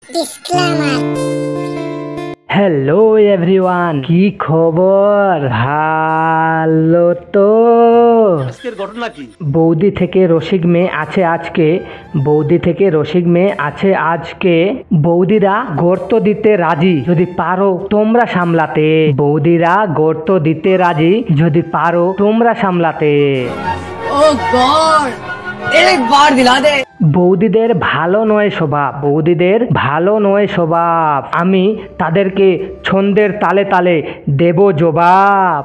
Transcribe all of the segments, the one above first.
Disclaimer. Hello everyone, কি খবর? ভালো তো? আজকের ঘটনা কি? বৌদি থেকে রসিক মেয়ে আছে আজকে। বৌদিরা গর্ত দিতে রাজি যদি পারো তোমরা সামলাতে। বৌদিরা গর্ত দিতে রাজি যদি পারো তোমরা সামলাতে। ও গড, एक बार दिला दे। বৌদিদের ভালো নয় স্বভাব। আমি তাদেরকে ছন্দের তালে তালে দেব জবাব।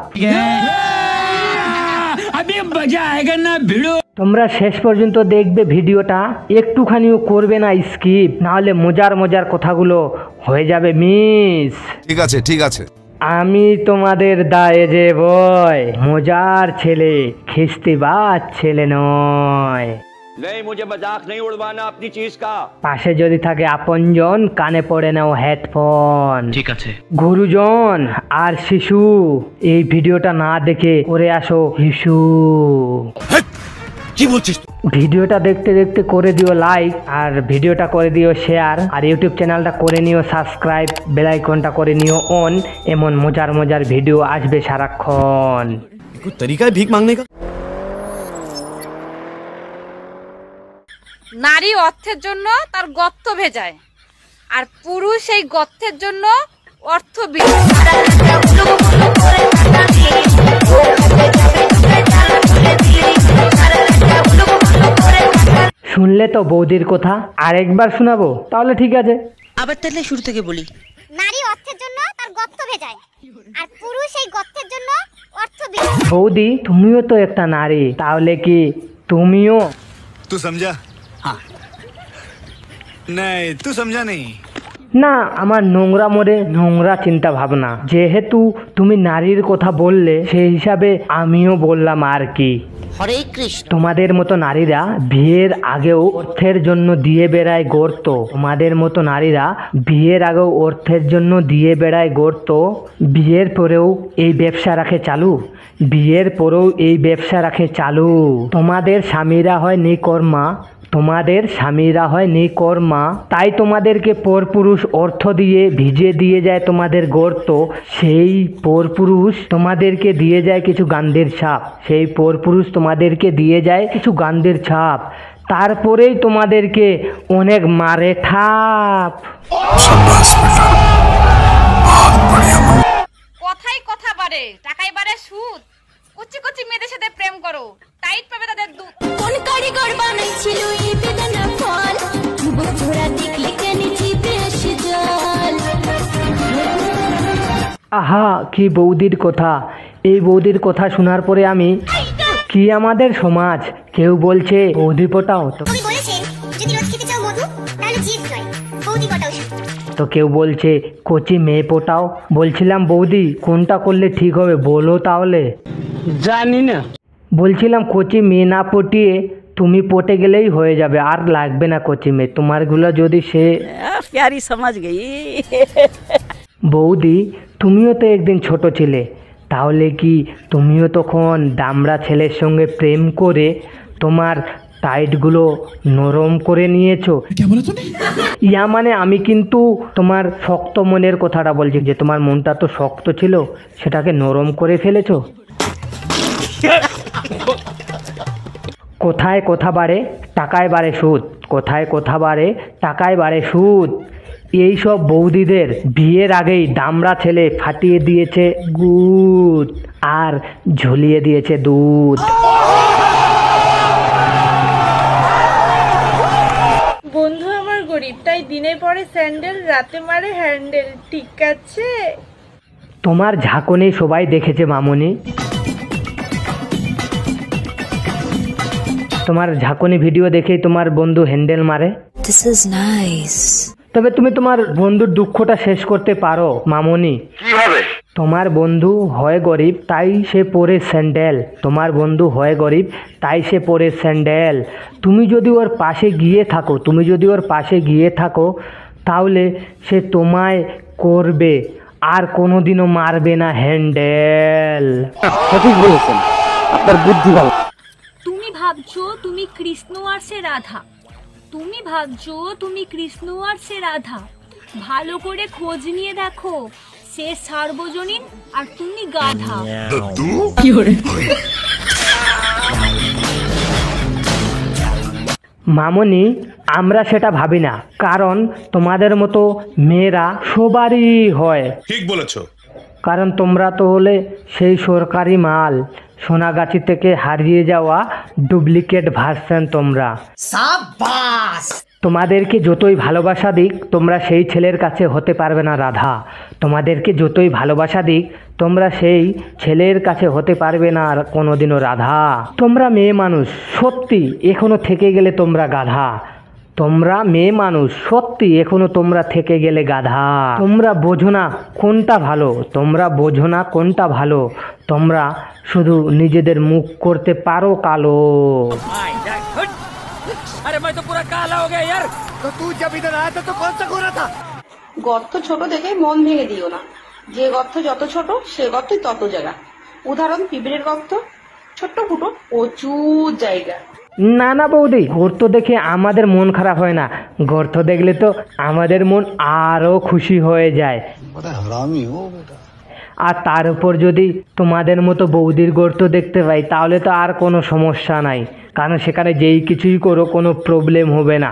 তোমরা শেষ পর্যন্ত দেখবে ভিডিওটা, একটুখানিও করবে না স্কিপ, নাহলে মজার কথাগুলো হয়ে যাবে মিস। ঠিক আছে। আমি তোমাদের দায়ে যে বয়, মজার ছেলে, খিস্তিবাজ ছেলে নয়। नहीं, मुझे मजाक नहीं उड़वाना अपनी चीज का। পাশে যদি থাকে আপনজন, কানে পড়ে নাও হেডফোন। ঠিক আছে। গুরুজন আর শিশু, এই ভিডিওটা না দেখে করে আসো হিসু। কি বলছিস? ভিডিওটা দেখতে দেখতে করে দিও লাইক, আর ভিডিওটা করে দিও শেয়ার, আর ইউটিউব চ্যানেলটা করে নিও সাবস্ক্রাইব, বেল আইকনটা করে নিও অন। এমন মজার ভিডিও আসবে সারাক্ষণ। कोई तरीका है भीख मांगने का? নারী অর্থের জন্য তার গর্ত ভেজায়, আর পুরুষ এই গর্তের জন্য অর্থ বিজায়। শুনলে তো বৌদির কথা, আরেকবার শোনাবো তাহলে ঠিক আছে? আবার তাহলে শুরু থেকে বলি। নারী অর্থের জন্য তার গর্ত ভেজায়, আর পুরুষ এই গর্তের জন্য অর্থ বিজায়। বৌদি, তুমিও তো একটা নারী, তাহলে কি তুমিও? तू समझा? हाँ। नहीं, तू समझा नहीं। না, আমার নোংরা চিন্তা ভাবনা। যেহেতু তুমি নারীর কথা বললে, সেই হিসাবে আমিও বললাম আর কি। হরে কৃষ্ণ। তোমাদের মতো নারীরা বিয়ের আগেও অর্থের জন্য দিয়ে বেড়ায় গর্ত। বিয়ের পরেও এই ব্যবসা রাখে চালু। তোমাদের স্বামীরা হয় নিকর্মা, তাই তোমাদেরকে পরপুরুষ অর্থ দিয়ে ভিজে দিয়ে যায় তোমাদের গর্ত। সেই পরপুরুষ তোমাদেরকে দিয়ে যায় কিছু গান্ডের ছাপ। তারপরেই তোমাদেরকে অনেক মারে ঠাপ। কথাই কথা বাড়ে, টাকাই বাড়ে সুদ। কচি মেয়েদের সাথে প্রেম করো, টাইট পাবে তাদের দুধ। কোন কারিগর বানাইছিল এই বেদানা ফল, যুবক ছোড়া দেখলে কেন জিতে আসে জল। আহা, কি বৌদির কথা! এই বৌদির কথা শোনার পরে আমি কি, আমাদের সমাজ কেউ বলছে বৌদি পটাও, উনি বলেছেন যদি রোজ খেতে চাও মধু, তাহলে জিদ নয়, বৌদি পটাও শুধু। তো কেউ বলছে কচি মেয়ে পটাও। বলছিলাম বৌদি কোনটা করলে ঠিক হবে বলো তাহলে। জানি না। বলছিলাম কচি মেয়ে না পটিয়ে তুমি পটে গেলেই হয়ে যাবে, আর লাগবে না কচি মেয়ে তোমারগুলো। যদি সে প্যারি সমাজ গই। বৌদি, তুমিও তো একদিন ছোট ছিলে, তাহলে কি তুমিও তখন দামড়া ছেলের সঙ্গে প্রেম করে তোমার টাইটগুলো নরম করে নিয়েছো? ইয়া মানে আমি কিন্তু তোমার শক্ত মনের কথাটা বলছি, যে তোমার মনটা তো শক্ত ছিল, সেটাকে নরম করে ফেলেছো। কোথায় কথা বাড়ে টাকায় বাড়ে সুদ। এইসব বৌদিদের বিয়ের আগেই দামড়া ছেলে ফাটিয়ে দিয়েছে গুদ, আর ঝুলিয়ে দিয়েছে দুধ। বন্ধু আমার গরিব, তাই দিনে পরে স্যান্ডেল, রাতে মারে হ্যান্ডেল, ঠিক আছে? তোমার ঝাঁকুনি সবাই দেখেছে মামুনি। তোমার ঝাঁকুনি ভিডিও দেখেই তোমার বন্ধু হ্যান্ডেল মারে। This is nice. তবে তুমি তোমার বন্ধুর দুঃখটা শেষ করতে পারো মামুনি। কিভাবে? তোমার বন্ধু হয় গরিব, তাই সে পরে স্যান্ডেল। তুমি যদি ওর পাশে গিয়ে থাকো, তাহলে সে তোমায় করবে, আর কোনোদিনও মারবে না হ্যান্ডেল। সঠিক বলেছেন, আপনার বুদ্ধি ভালো। তুমি ভাবছো তুমি কৃষ্ণ আর সে রাধা, তুমি ভাবছো তুমি কৃষ্ণ আর সে রাধা, ভালো করে খোঁজ নিয়ে দেখো, সে সার্বজনীন আর তুমি গাধা। মামনি, আমরা সেটা ভাবি না, কারণ তোমাদের মতো মেয়েরা সবারই হয়। ঠিক বলেছো। কারণ তোমরা তো হলে সেই সরকারি মাল, সোনাগাছি থেকে হারিয়ে যাওয়া ডুপ্লিকেট ভার্সন তোমরা। সাবাস। তোমাদেরকে যতই ভালোবাসা দিক তোমরা সেই ছেলের কাছে হতে পারবে না রাধা। তোমাদেরকে যতই ভালোবাসা দিক তোমরা সেই ছেলের কাছে হতে পারবে না আর কোনোদিনও রাধা। তোমরা মেয়ে মানুষ, সত্যি এখনো থেকে গেলে তোমরা গাধা। তোমরা মেয়ে মানুষ, সত্যি এখনো তোমরা থেকে গেলে গাধা। তোমরা বোঝো না কোনটা ভালো, তোমরা বোঝো না কোনটা ভালো। তোমরা শুধু নিজেদের মুখ করতে পারো কালো। গর্ত ছোট দেখে মন ভেঙে দিও না, যে গর্ত যত ছোট সে গর্তই তত জায়গা। উদাহরণ পিঁপড়ের গর্ত, ছোট্ট ফুটো প্রচুর জায়গা। না না বৌদি, গর্ত দেখে আমাদের মন খারাপ হয় না, গর্ত দেখলে তো আমাদের মন আরও খুশি হয়ে যায়। আর তার উপর যদি তোমাদের মতো বৌদির গর্ত দেখতে পাই তাহলে তো আর কোনো সমস্যা নাই, কারণ সেখানে যেই কিছুই করো কোনো প্রবলেম হবে না।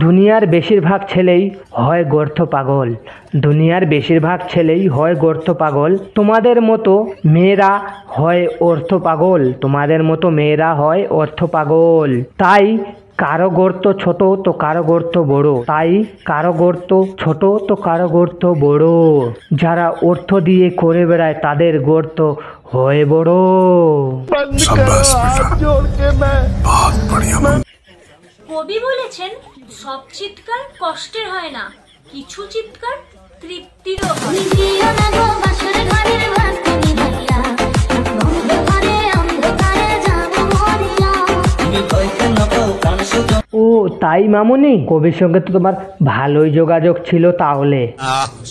দুনিয়ার বেশিরভাগ ছেলেই হয় গর্ত পাগল, দুনিয়ার বেশিরভাগ ছেলেই হয় গর্ত পাগল। তোমাদের মতো মেয়েরা হয় অর্থ পাগল, তোমাদের মতো মেয়েরা হয় অর্থ পাগল। তাই কারো গর্ত ছোট তো কারো গর্ত বড়, তাই কারো গর্ত ছোট তো কারো গর্ত বড়। যারা অর্থ দিয়ে করে বেড়ায় তাদের গর্ত হয় বড়। কবি বলেছেন, সব চিৎকার কষ্টের হয় না, কিছু চিৎকার তৃপ্তিরও হয়। ও তাই মামুনি, কবির সঙ্গে তো তোমার ভালোই যোগাযোগ ছিল তাহলে।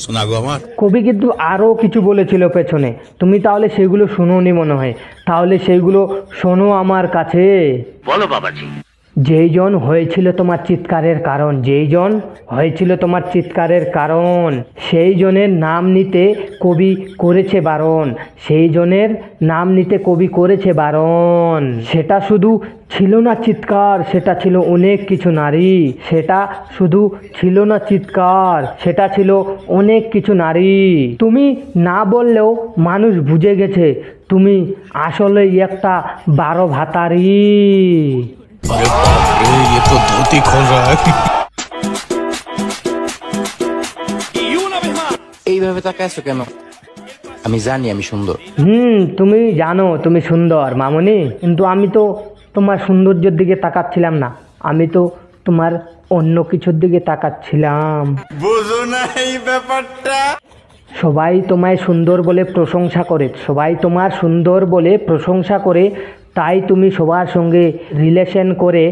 শোনা গো আমার। কবি কিন্তু আরও কিছু বলেছিল পেছনে, তুমি তাহলে সেগুলো শোনোনি মনে হয়, তাহলে সেইগুলো শোনো আমার কাছে। বলো বাবাজি। যেই জন হয়েছিল তোমার চিৎকারের কারণ, যেই জন হয়েছিল তোমার চিৎকারের কারণ, সেই জনের নাম নিতে কবি করেছে বারণ, সেই জনের নাম নিতে কবি করেছে বারণ। সেটা শুধু ছিল না চিৎকার, সেটা ছিল অনেক কিছু নারী। সেটা শুধু ছিল না চিৎকার, সেটা ছিল অনেক কিছু নারী। তুমি না বললেও মানুষ বুঝে গেছে তুমি আসলে একটা 12 ভাতারি। ये तो धोती खोल रहा है। এইভাবে তাকাইছো কেন? আমি জানি আমি সুন্দর। তুমি জানো তুমি সুন্দর মামনি, কিন্তু আমি তো তোমার সৌন্দর্যের দিকে তাকাচ্ছিলাম না, আমি তো তোমার অন্য কিছুর দিকে তাকাচ্ছিলাম। বুঝো না এই ব্যাপারটা? সবাই তোমায় সুন্দর বলে প্রশংসা করে, সবাই তোমার সুন্দর বলে প্রশংসা করে, তাই তুমি সবার সঙ্গে রিলেশন করে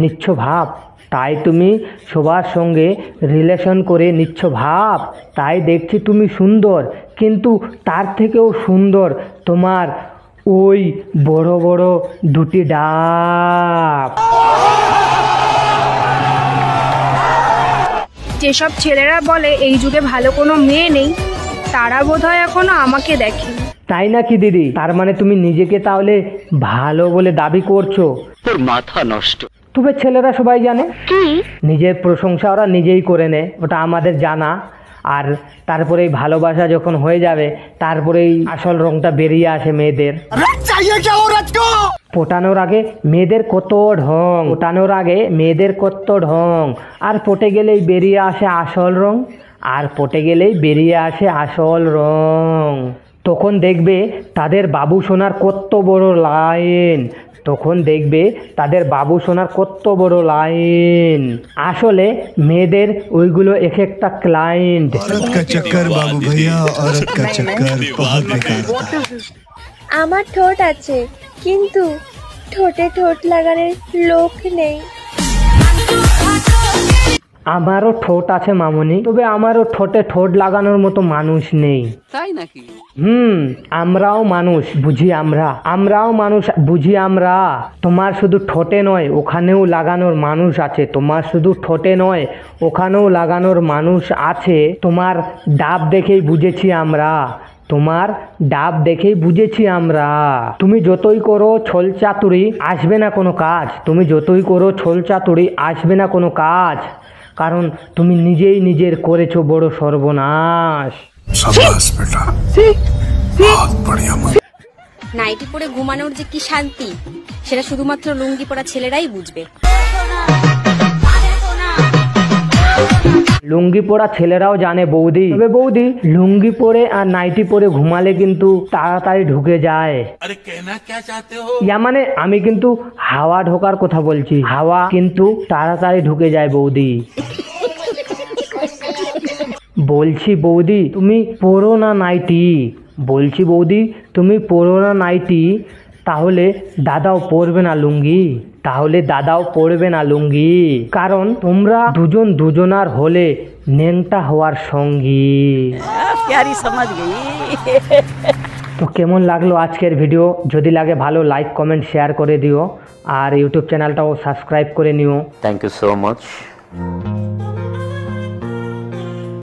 নিচ্ছ ভাব, তাই তুমি সবার সঙ্গে রিলেশন করে নিচ্ছ ভাব। তাই দেখছি তুমি সুন্দর, কিন্তু তার থেকেও সুন্দর তোমার ওই বড় বড় দুটি ডাব। যেসব ছেলেরা বলে এই যুগে ভালো কোনো মেয়ে নেই, তারা বোধহয় এখনো আমাকে দেখে। তাই নাকি দিদি? তার মানে তুমি নিজেকে তাহলে ভালো বলে দাবি করছো? তোর মাথা নষ্ট। তবে ছেলেরা সবাই জানে নিজের প্রশংসা ওরা নিজেই করে নেয়, ওটা আমাদের জানা। আর তারপরেই ভালোবাসা যখন হয়ে যাবে তারপরেই আসল রংটা বেরিয়ে আসে মেয়েদের। পটানোর আগে মেয়েদের কত ঢং, পটানোর আগে মেয়েদের কত ঢং, আর পটে গেলেই বেরিয়ে আসে আসল রং, আর পটে গেলেই বেরিয়ে আসে আসল রং। তখন দেখবে তাদের বাবু সোনার কত বড় লাইন, তখন দেখবে তাদের বাবু সোনার কত বড় লাইন। আসলে মেয়েদের ওইগুলো এক একটা ক্লায়েন্ট। আমার ঠোঁট আছে, কিন্তু ঠোঁটে ঠোঁট লাগানোর লোক নেই। আমারও ঠোঁট আছে মামুনি, তবে আমারও ঠোঁটে ঠোঁট লাগানোর মতো মানুষ নেই। তাই নাকি? আমরাও মানুষ বুঝি, আমরাও মানুষ বুঝি আমরা। তোমার শুধু ঠোঁটে নয় ওখানেও লাগানোর মানুষ আছে, তোমার শুধু ঠোঁটে নয় ওখানেও লাগানোর মানুষ আছে। তোমার ডাব দেখেই বুঝেছি আমরা, তোমার ডাব দেখেই বুঝেছি আমরা। তুমি যতই করো ছল চাতুরি আসবে না কোনো কাজ, তুমি যতই করো ছল চাতুরি আসবে না কোনো কাজ, কারণ তুমি নিজেই নিজের করেছো বড় সর্বনাশ। নাইটি পরে ঘুমানোর যে কি শান্তি সেটা শুধুমাত্র লুঙ্গি পরা ছেলেরাই বুঝবে। লুঙ্গি পরা ছেলেরাও জানে বৌদি, তবে বৌদি লুঙ্গি পরে আর নাইটি পরে ঘুমালে কিন্তু তাড়াতাড়ি ঢুকে যায়। अरे कहना क्या चाहते हो? ইয়া মানে আমি কিন্তু হাওয়া ঢোকার কথা বলছি, হাওয়া কিন্তু তাড়াতাড়ি ঢুকে যায় বৌদি। বলছি বৌদি তুমি পরো না নাইটি, বলছি বৌদি তুমি পরো না নাইটি, তাহলে দাদাও পরবে না লুঙ্গি, তাহলে দাদাও পরবে না লুঙ্গি, কারণ তোমরা দুজন দুজনার হলে ন্যাংটা হওয়ার সঙ্গী। प्यारी समझ गई। তো কেমন লাগলো আজকের ভিডিও? যদি লাগে ভালো লাইক কমেন্ট শেয়ার করে দিও, আর ইউটিউব চ্যানেলটাও সাবস্ক্রাইব করে নিও। Thank you so much.